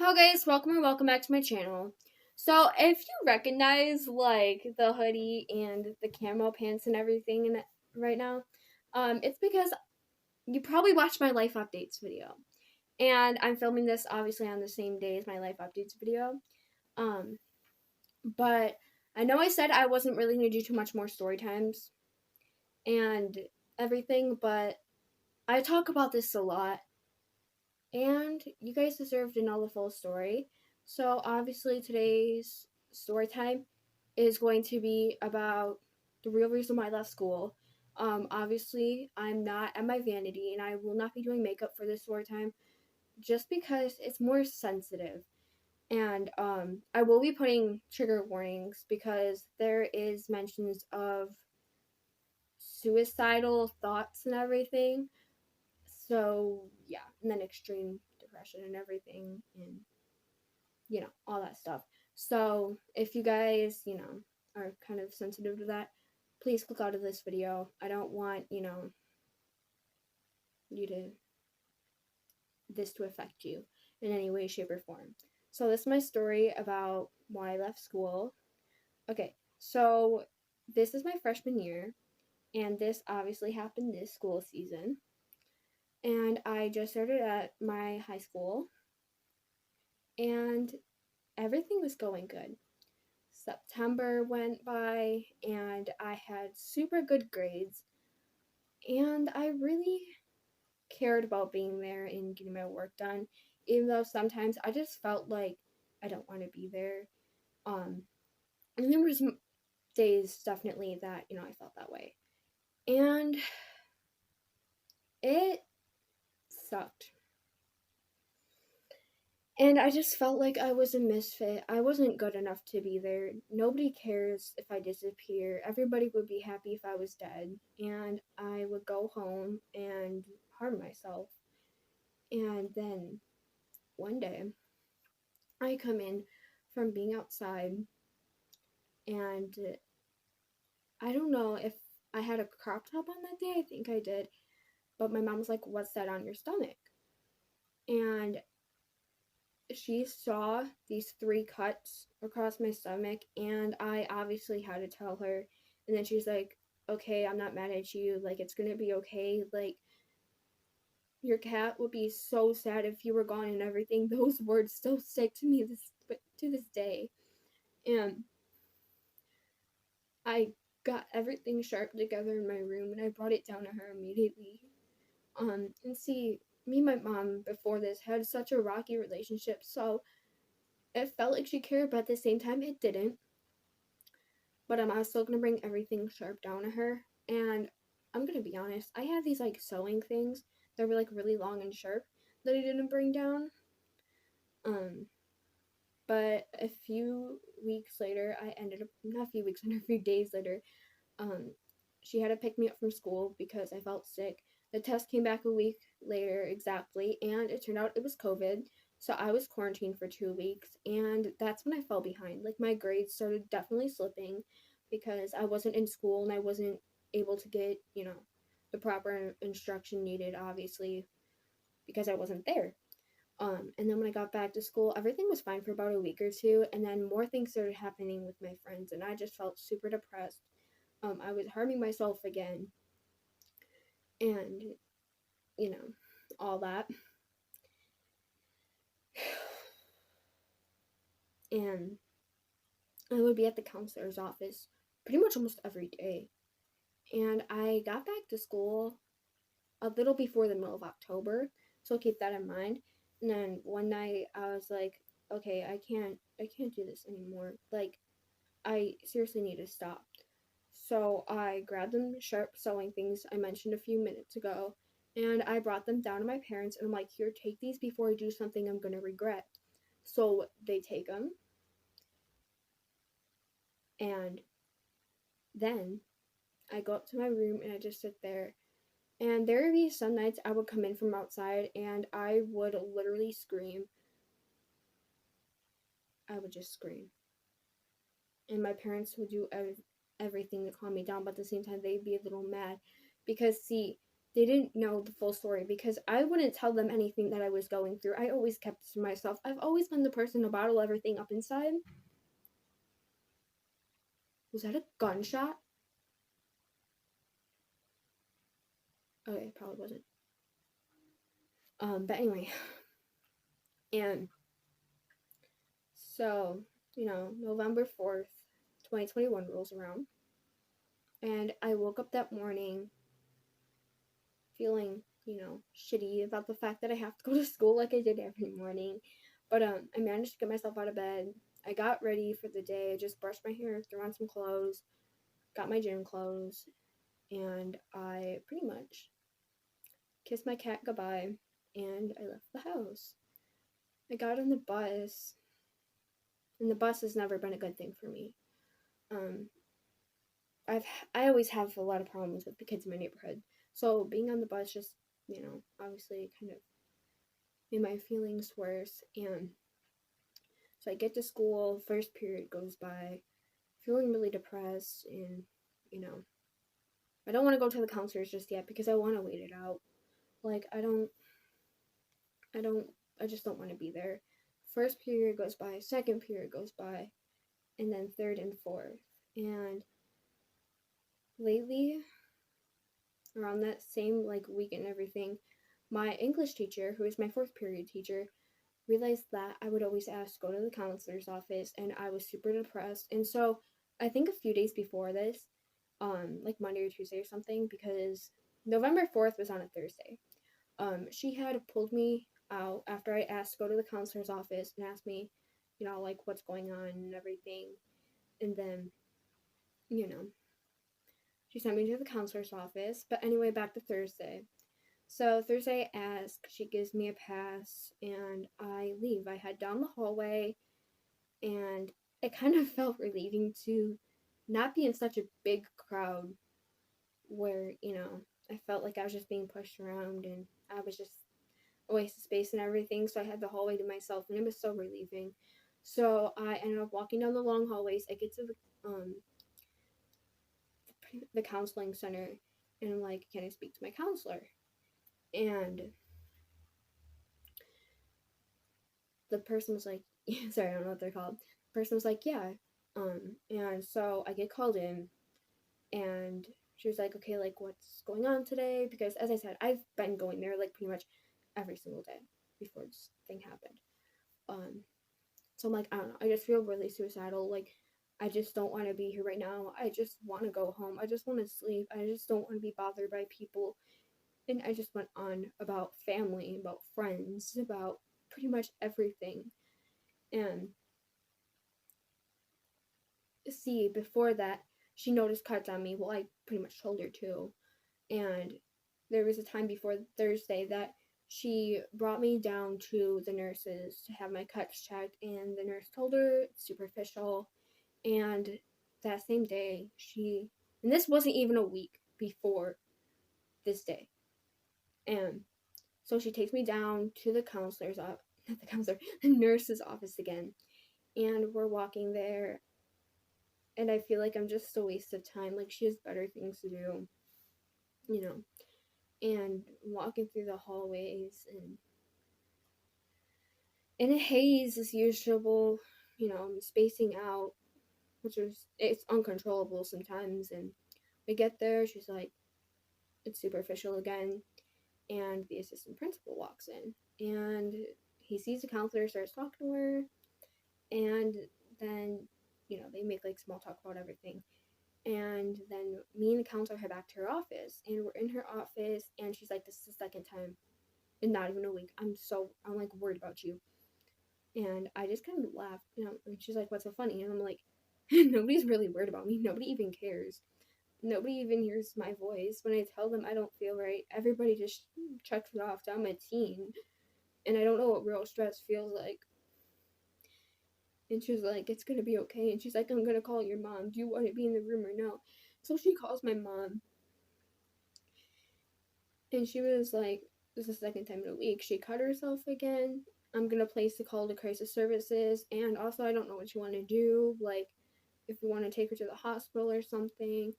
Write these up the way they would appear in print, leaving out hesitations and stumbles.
Hello guys, welcome back to my channel. So if you recognize like the hoodie and the camo pants and everything in it right now, it's because you probably watched my life updates video. And I'm filming this obviously on the same day as my life updates video. Um, but I know I said I wasn't really gonna do too much more story times and everything, but I talk about this a lot and you guys deserve to know the full story. So obviously today's story time is going to be about the real reason why I left school. Obviously I'm not at my vanity and I will not be doing makeup for this story time just because it's more sensitive. And I will be putting trigger warnings because there is mentions of suicidal thoughts and everything. So yeah, and then extreme depression and everything, and all that stuff. So if you guys are kind of sensitive to that, please click out of this video. I don't want you to this to affect you in any way, shape, or form. So this is my story about why I left school. Okay, so this is my freshman year, and this obviously happened this school season. And I just started at my high school, and everything was going good. September went by and I had super good grades, and I really cared about being there and getting my work done, even though sometimes I just felt like I don't want to be there. And there was days definitely that I felt that way, and it sucked. And I just felt like I was a misfit. I wasn't good enough to be there. Nobody cares if I disappear. Everybody would be happy if I was dead. And I would go home and harm myself. And then one day, I come in from being outside, and I don't know if I had a crop top on that day. I think I did. But my mom was like, "What's that on your stomach?" And she saw these three cuts across my stomach, and I obviously had to tell her. And then she's like, "Okay, I'm not mad at you. Like, it's gonna be okay. Like, your cat would be so sad if you were gone and everything." Those words still stick to me to this day. And I got everything sharp together in my room, and I brought it down to her immediately. And see, me and my mom before this had such a rocky relationship, so it felt like she cared, but at the same time, it didn't. But I'm still gonna bring everything sharp down to her. And I'm gonna be honest, I had these like sewing things that were like really long and sharp that I didn't bring down. Um, but a few weeks later, I ended up not a few weeks, a few days later, um, she had to pick me up from school because I felt sick. The test came back a week later exactly, and it turned out it was COVID. So I was quarantined for 2 weeks, and that's when I fell behind. Like my grades started definitely slipping because I wasn't in school and I wasn't able to get, the proper instruction needed, obviously, because I wasn't there. And then when I got back to school, everything was fine for about a week or two, and then more things started happening with my friends, and I just felt super depressed. I was harming myself again, and you know, all that. And I would be at the counselor's office pretty much almost every day. And I got back to school a little before the middle of October, so keep that in mind. And then one night I was like, okay, I can't do this anymore. Like, I seriously need to stop. So I grabbed them sharp sewing things I mentioned a few minutes ago, and I brought them down to my parents, and I'm like, here, take these before I do something I'm gonna regret. So they take them, and then I go up to my room and I just sit there. And there would be some nights I would come in from outside and I would literally scream. I would just scream. And my parents would do everything to calm me down, but at the same time, they'd be a little mad. Because, see, they didn't know the full story because I wouldn't tell them anything that I was going through. I always kept it to myself. I've always been the person to bottle everything up inside. Was that a gunshot? Okay, probably wasn't. But anyway, and so, November 4th, 2021 rolls around, and I woke up that morning feeling, shitty about the fact that I have to go to school like I did every morning. But I managed to get myself out of bed. I got ready for the day. I just brushed my hair, threw on some clothes, got my gym clothes, and I pretty much kissed my cat goodbye and I left the house. I got on the bus, and the bus has never been a good thing for me. Um, I always have a lot of problems with the kids in my neighborhood, so being on the bus just obviously kind of made my feelings worse. And so I get to school, first period goes by, feeling really depressed, and you know I don't want to go to the counselors just yet because I want to wait it out. Like I don't I just don't want to be there. First period goes by, second period goes by, and then third and fourth. And lately, around that same like week and everything, my English teacher, who is my fourth period teacher, realized that I would always ask to go to the counselor's office, and I was super depressed. And so I think a few days before this, like Monday or Tuesday or something, because November 4th was on a Thursday. She had pulled me out after I asked to go to the counselor's office and asked me, like what's going on and everything. And then, you know, she sent me to the counselor's office. But anyway, back to Thursday. So Thursday I ask, she gives me a pass, and I leave. I head down the hallway, and it kind of felt relieving to not be in such a big crowd where, I felt like I was just being pushed around and I was just a waste of space and everything. So I had the hallway to myself, and it was so relieving. So I ended up walking down the long hallways. I get to the counseling center, and I'm like, can I speak to my counselor? And the person was like, sorry, I don't know what they're called. The person was like, yeah. And so I get called in, and she was like, okay, like what's going on today? Because as I said, I've been going there like pretty much every single day before this thing happened. So I'm like, I don't know. I just feel really suicidal. Like, I just don't want to be here right now. I just want to go home. I just want to sleep. I just don't want to be bothered by people. And I just went on about family, about friends, about pretty much everything. And see, before that, she noticed cuts on me. Well, I pretty much told her to. And there was a time before Thursday that she brought me down to the nurses to have my cuts checked, and the nurse told her it's superficial. And that same day, and this wasn't even a week before this day. And so she takes me down to the counselor's office, not the counselor, the nurse's office again. And we're walking there, and I feel like I'm just a waste of time. Like, she has better things to do, you know. And walking through the hallways and in a haze as usual, I'm spacing out, which is it's uncontrollable sometimes. And we get there, she's like, it's superficial again, and the assistant principal walks in, and he sees the counselor, starts talking to her, and then they make like small talk about everything. And then me and the counselor head back to her office, and we're in her office, and she's like, this is the second time in not even a week I'm like worried about you. And I just kind of laughed, and she's like, what's so funny? And I'm like, nobody's really worried about me. Nobody even cares. Nobody even hears my voice. When I tell them I don't feel right, everybody just checks it off. I'm a teen, and I don't know what real stress feels like. And she's like, it's gonna be okay. And she's like, I'm gonna call your mom. Do you want to be in the room or no? So she calls my mom, and she was like, this is the second time in a week. She cut herself again. I'm gonna place the call to crisis services, and also I don't know what you want to do. Like, if you want to take her to the hospital or something.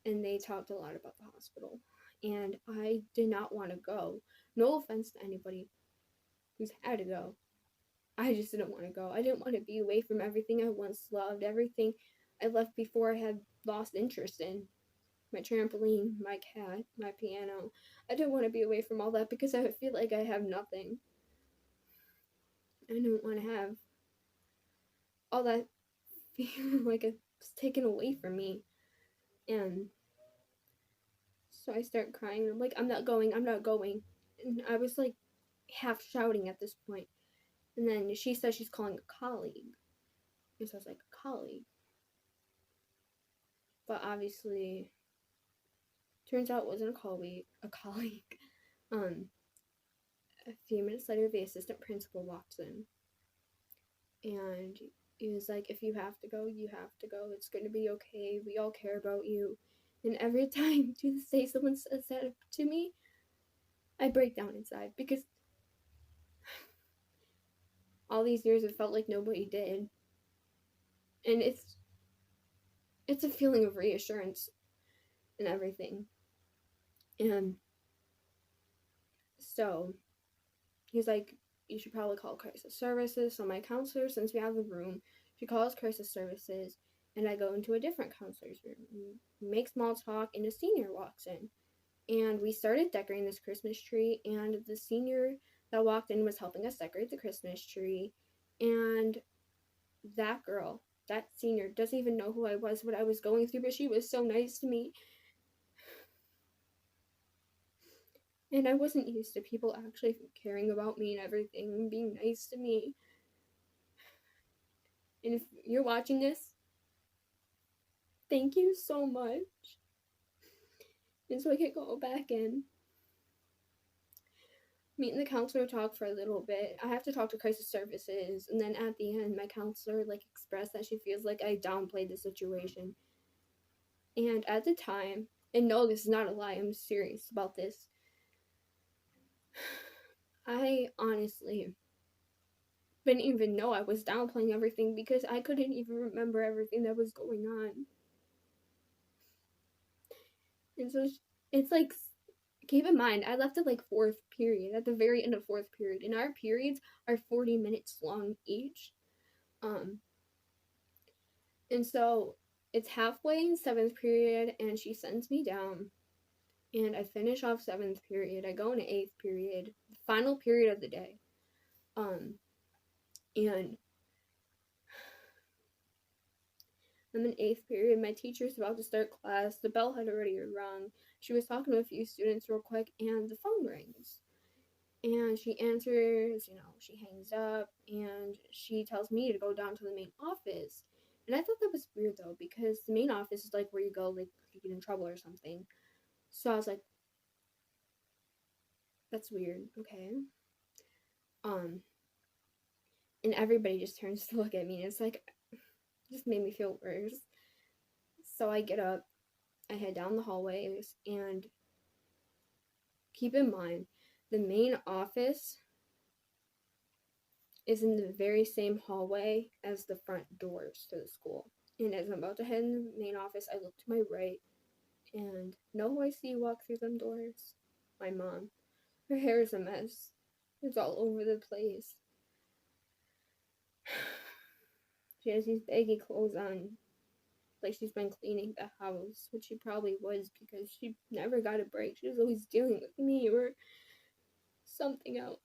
And they talked a lot about the hospital. and I did not want to go. No offense to anybody who's had to go. I just didn't want to go. I didn't want to be away from everything I once loved, everything I left before I had lost interest in. My trampoline, my cat, my piano. I didn't want to be away from all that because I feel like I have nothing. I don't want to have all that feel like it's taken away from me. And so I start crying. I'm like, I'm not going, I'm not going. And I was like half shouting at this point. And then she says she's calling a colleague. And so I was like, a colleague. But obviously, turns out it wasn't a colleague. Um, a few minutes later, the assistant principal walks in. And he was like, if you have to go, you have to go. It's going to be okay. We all care about you. And every time to this day someone says that to me, I break down inside because all these years it felt like nobody did. And it's a feeling of reassurance and everything. And so he's like, you should probably call crisis services. So my counselor, since we have the room, she calls crisis services, and I go into a different counselor's room, make small talk, and a senior walks in. And we started decorating this Christmas tree, and the senior that walked in was helping us decorate the Christmas tree. And that girl, that senior, doesn't even know who I was, what I was going through, but she was so nice to me. And I wasn't used to people actually caring about me and everything and being nice to me. And if you're watching this, thank you so much. And so I could go back in, meet the counselor, talk for a little bit. I have to talk to crisis services, and then at the end, my counselor expressed that she feels like I downplayed the situation. And at the time, and no, this is not a lie, I'm serious about this. I honestly didn't even know I was downplaying everything because I couldn't even remember everything that was going on. And so it's like, keep in mind, I left at fourth period, at the very end of fourth period, and our periods are 40 minutes long each. And so it's halfway in seventh period, and she sends me down, and I finish off seventh period. I go into eighth period, the final period of the day. And I'm in eighth period. My teacher's about to start class. The bell had already rung. She was talking to a few students real quick, and the phone rings. And she answers, she hangs up, and she tells me to go down to the main office. And I thought that was weird though, because the main office is where you go if you get in trouble or something. So I was like, that's weird, okay. And everybody just turns to look at me, and it's just made me feel worse. So I get up, I head down the hallways, and keep in mind, the main office is in the very same hallway as the front doors to the school. And as I'm about to head in the main office, I look to my right and know who I see walk through them doors? My mom. Her hair is a mess. It's all over the place. She has these baggy clothes on, like she's been cleaning the house, which she probably was because she never got a break. She was always dealing with me or something else.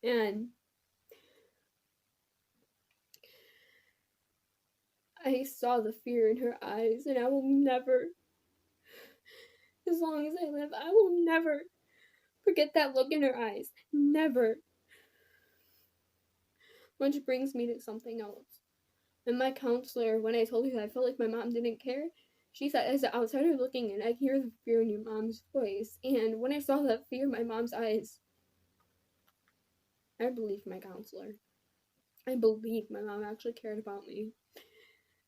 And I saw the fear in her eyes, and I will never, as long as I live, I will never forget that look in her eyes. Never. Which brings me to something else. And my counselor, when I told her I felt like my mom didn't care, she said, as an outsider looking in, I hear the fear in your mom's voice. And when I saw that fear in my mom's eyes, I believed my counselor. I believed my mom actually cared about me.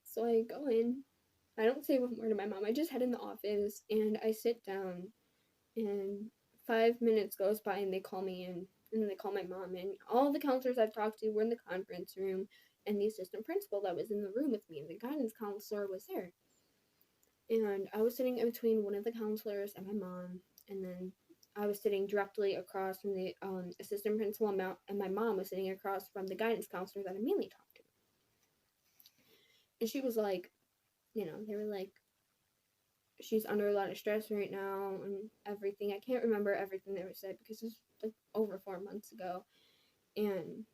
So I go in. I don't say one word to my mom. I just head in the office and I sit down. And 5 minutes goes by and they call me in. And then they call my mom in. All the counselors I've talked to were in the conference room. And the assistant principal that was in the room with me, the guidance counselor, was there. And I was sitting in between one of the counselors and my mom, and then I was sitting directly across from the assistant principal, and my mom was sitting across from the guidance counselor that I mainly talked to. And she was like, they were like, she's under a lot of stress right now and everything. I can't remember everything that was said because it was like over 4 months ago. And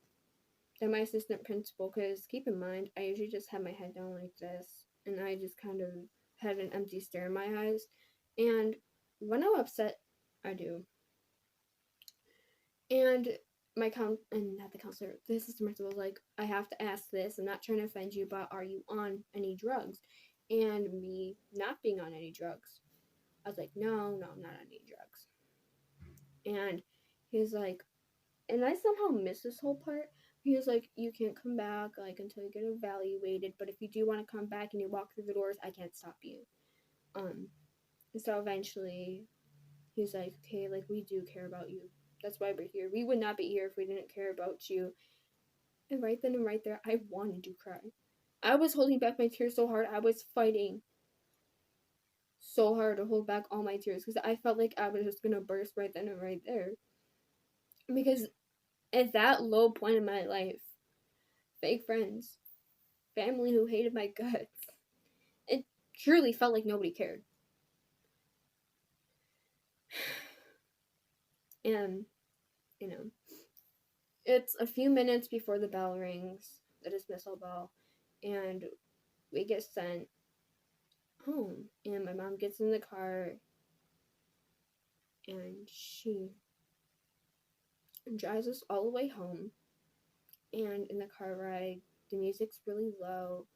then my assistant principal, because keep in mind, I usually just have my head down like this, and I just kind of had an empty stare in my eyes. And when I'm upset, I do. And and not the counselor, the assistant principal was like, I have to ask this. I'm not trying to offend you, but are you on any drugs? And me not being on any drugs, I was like, no, I'm not on any drugs. And he was like, and I somehow missed this whole part. He was like, you can't come back like until you get evaluated, but if you do want to come back and you walk through the doors, I can't stop you. So eventually he's like, okay, like we do care about you. That's why we're here. We would not be here if we didn't care about you. And right then and right there, I wanted to cry. I was holding back my tears so hard. I was fighting so hard to hold back all my tears because I felt like I was just gonna burst right then and right there. Because at that low point in my life, fake friends, family who hated my guts, it truly felt like nobody cared. And, you know, it's a few minutes before the bell rings, the dismissal bell, and we get sent home. And my mom gets in the car and she drives us all the way home. And in the car ride, the music's really low.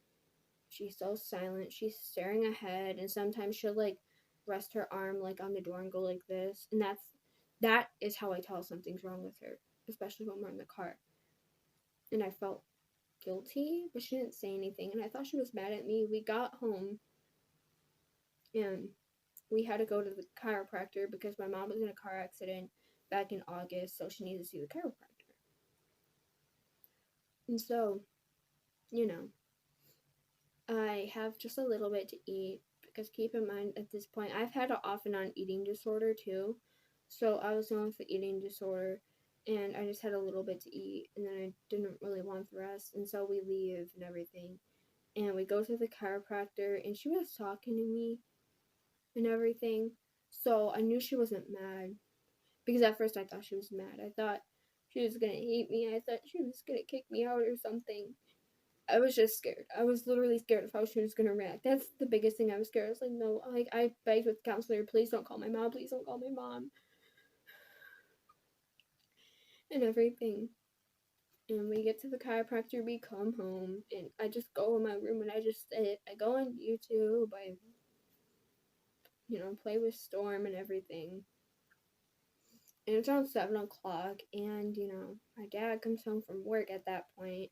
She's so silent. She's staring ahead, and sometimes she'll like rest her arm like on the door and go like this. And that is how I tell something's wrong with her, especially when we're in the car. And I felt guilty, but she didn't say anything, and I thought she was mad at me. We got home and we had to go to the chiropractor because my mom was in a car accident back in August, so she needed to see the chiropractor. And so, you know, I have just a little bit to eat because keep in mind at this point I've had an off and on eating disorder too. So I was dealing with the eating disorder and I just had a little bit to eat and then I didn't really want the rest and so we leave and everything. And we go to the chiropractor and she was talking to me and everything. So I knew she wasn't mad because at first I thought she was mad. I thought she was gonna hate me. I thought she was gonna kick me out or something. I was just scared. I was literally scared of how she was gonna react. That's the biggest thing I was scared. I was like, no, like I begged with the counselor, please don't call my mom, please don't call my mom, and everything. And we get to the chiropractor, we come home, and I just go in my room and I just sit. I go on YouTube, play with Storm and everything. And it's around 7 o'clock, and my dad comes home from work at that point,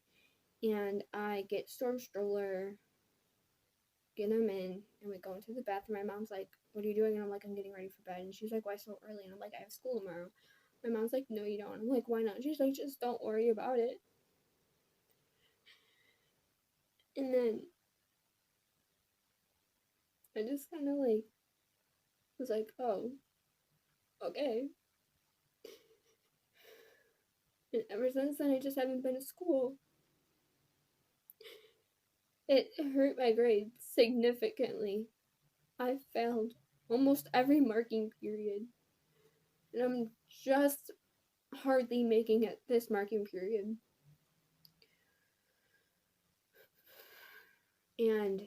and I get Storm stroller, get him in, and we go into the bathroom. My mom's like, what are you doing? And I'm like, I'm getting ready for bed. And she's like, why so early? And I'm like, I have school tomorrow. My mom's like, no, you don't. I'm like, why not? She's like, just don't worry about it. And then I just kind of like was like, oh, okay. And ever since then, I just haven't been to school. It hurt my grades significantly. I failed almost every marking period. And I'm just hardly making it this marking period. And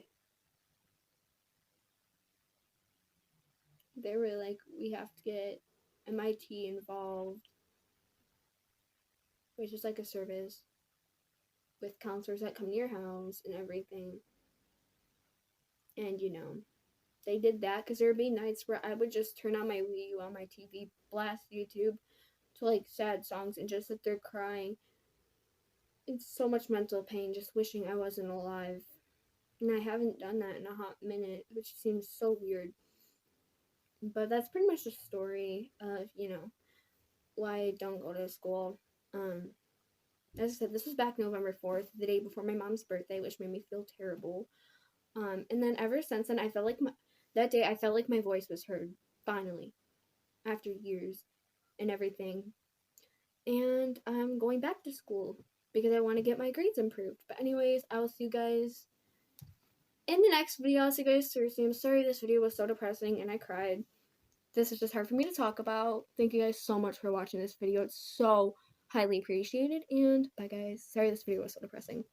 they were like, we have to get MIT involved, which is like a service with counselors that come to your house and everything. And they did that because there would be nights where I would just turn on my Wii U on my TV, blast YouTube to like sad songs, and just sit there crying. It's so much mental pain just wishing I wasn't alive. And I haven't done that in a hot minute, which seems so weird. But that's pretty much the story of, why I don't go to school. As I said, this was back November 4th, the day before my mom's birthday, which made me feel terrible. And then ever since then, I felt like that day I felt like my voice was heard finally after years and everything. And I'm going back to school because I want to get my grades improved. But anyways, I will see you guys in the next video. I'll see you guys Thursday. I'm sorry this video was so depressing and I cried. This is just hard for me to talk about. Thank you guys so much for watching this video. It's so highly appreciated. And bye guys. Sorry this video was so depressing.